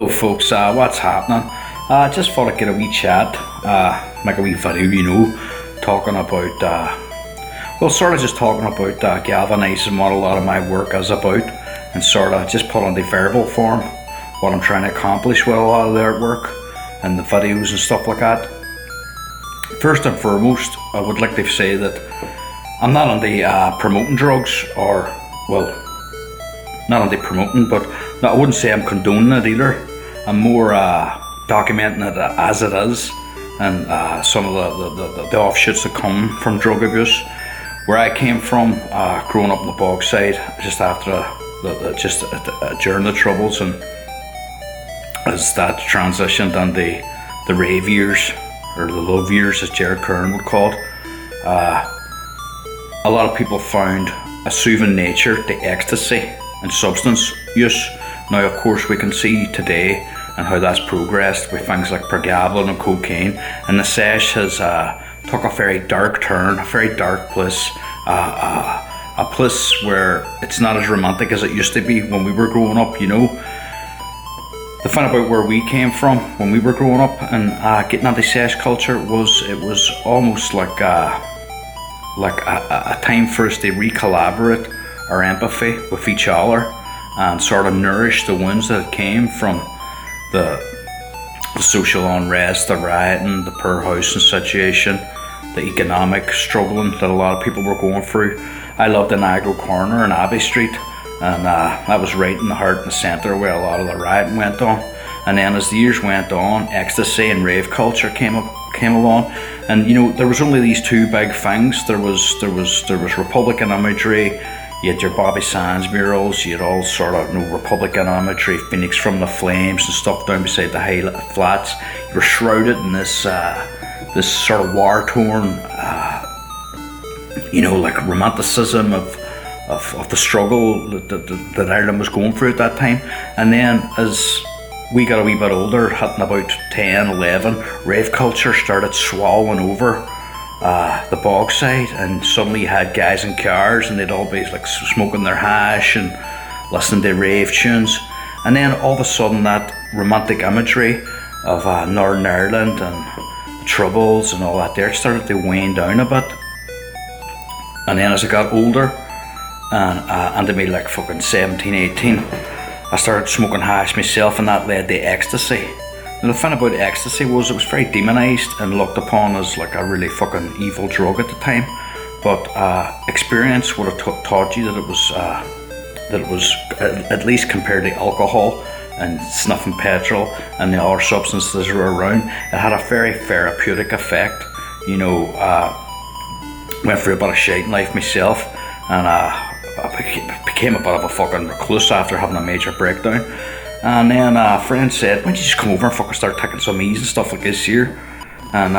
Hello folks, what's happening? Just thought I'd get a wee chat, make a wee video, talking about, just talking about galvanising what a lot of my work is about, and sort of just put on the verbal form what I'm trying to accomplish with a lot of the artwork and the videos and stuff like that. First and foremost, I would like to say that I'm not on the promoting drugs, or, well, not on the promoting, but no, I wouldn't say I'm condoning it either. I'm more documenting it as it is, and some of the offshoots that come from drug abuse. Where I came from, growing up on the bog side, just after during the Troubles, and as that transitioned and the rave years, or the love years as Jared Kern would call it, a lot of people found a soothing nature to ecstasy and substance use. Now, of course, we can see today and how that's progressed with things like pregabalin and cocaine, and the sesh has took a very dark turn, a very dark place, a place where it's not as romantic as it used to be when we were growing up. The fun about where we came from when we were growing up and getting into sesh culture it was almost like a time for us to recollaborate our empathy with each other and sort of nourish the wounds that came from the social unrest, the rioting, the poor housing situation, the economic struggling that a lot of people were going through. I lived in Agro Corner in Abbey Street, and that was right in the heart and the centre where a lot of the rioting went on. And then as the years went on, ecstasy and rave culture came along, and there was only these two big things. There was Republican imagery. You had your Bobby Sands murals, you had all sort of Republican imagery, Phoenix from the Flames and stuff down beside the high flats. You were shrouded in this sort of war-torn, like romanticism of the struggle that Ireland was going through at that time. And then as we got a wee bit older, hitting about 10, 11, rave culture started swallowing over the bog side, and suddenly you had guys in cars and they'd all be like smoking their hash and listening to rave tunes, and then all of a sudden that romantic imagery of Northern Ireland and the Troubles and all that there started to wane down a bit. And then as I got older and to me like fucking 17, 18, I started smoking hash myself, and that led to ecstasy. And the fun about ecstasy was it was very demonised and looked upon as like a really fucking evil drug at the time. But experience would have taught you that it was at least compared to alcohol and snuffing petrol and the other substances that were around, it had a very therapeutic effect. Went through a bit of shite in life myself, and I became a bit of a fucking recluse after having a major breakdown. And then a friend said, why don't you just come over and fucking start taking some E's and stuff like this here? And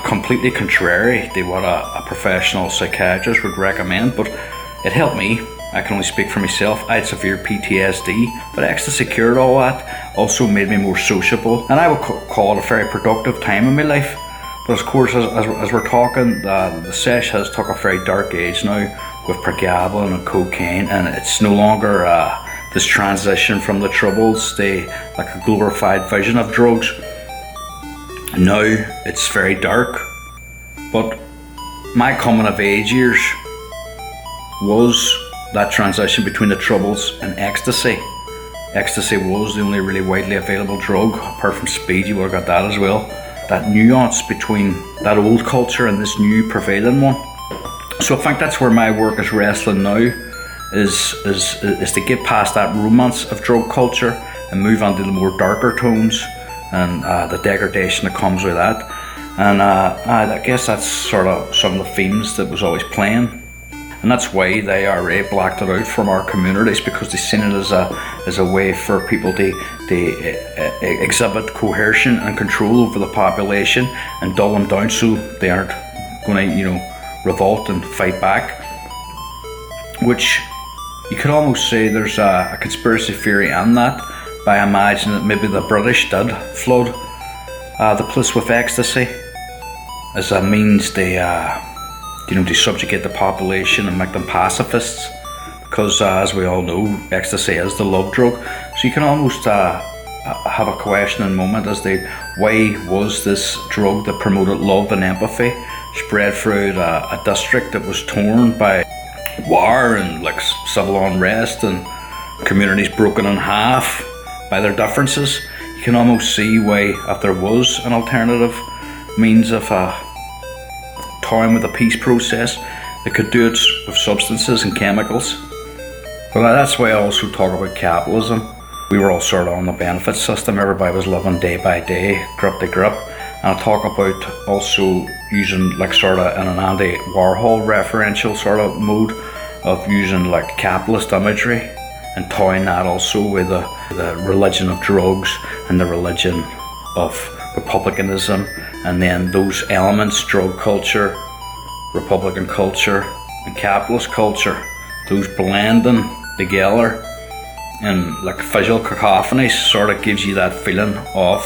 completely contrary to what a professional psychiatrist would recommend, but it helped me. I can only speak for myself. I had severe PTSD, but ecstasy cured all that. Also made me more sociable, and I would call it a very productive time in my life. But of course, as we're talking, the sesh has took a very dark age now with pregabalin and cocaine, and it's no longer this transition from the Troubles to like a glorified vision of drugs. Now it's very dark, but my coming of age years was that transition between the Troubles and ecstasy. Ecstasy was the only really widely available drug, apart from speed. You would have got that as well. That nuance between that old culture and this new prevailing one. So I think that's where my work is wrestling now, is to get past that romance of drug culture and move on to the more darker tones and the degradation that comes with that. And I guess that's sort of some of the themes that was always playing. And that's why the IRA blacked it out from our communities, because they seen it as a way for people to exhibit coercion and control over the population and dull them down so they aren't going to, revolt and fight back. Which you could almost say there's a conspiracy theory on that, by imagining that maybe the British did flood the place with ecstasy as a means to subjugate the population and make them pacifists, because as we all know, ecstasy is the love drug. So you can almost have a questioning moment as to why was this drug that promoted love and empathy spread through a district that was torn by war and like civil unrest and communities broken in half by their differences. You can almost see why, if there was an alternative means of toying with the peace process, they could do it with substances and chemicals. But that's why I also talk about capitalism. We were all sort of on the benefit system. Everybody was living day by day, grip to grip. And I talk about also using like sort of in an Andy Warhol referential sort of mode of using like capitalist imagery and toying that also with the religion of drugs and the religion of republicanism, and then those elements, drug culture, republican culture and capitalist culture, those blending together and like visual cacophony sort of gives you that feeling of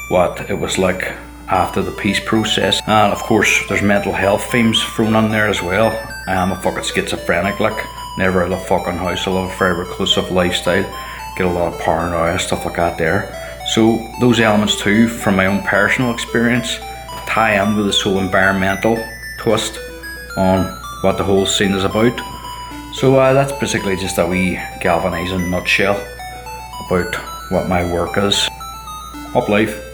what it was like after the peace process. And of course there's mental health themes thrown in there as well. I am a fucking schizophrenic, like never out of the fucking house. I live a very reclusive lifestyle, get a lot of paranoia, stuff like that there. So those elements too, from my own personal experience, tie in with this whole environmental twist on what the whole scene is about. So that's basically just a wee galvanising nutshell about what my work is. Up life.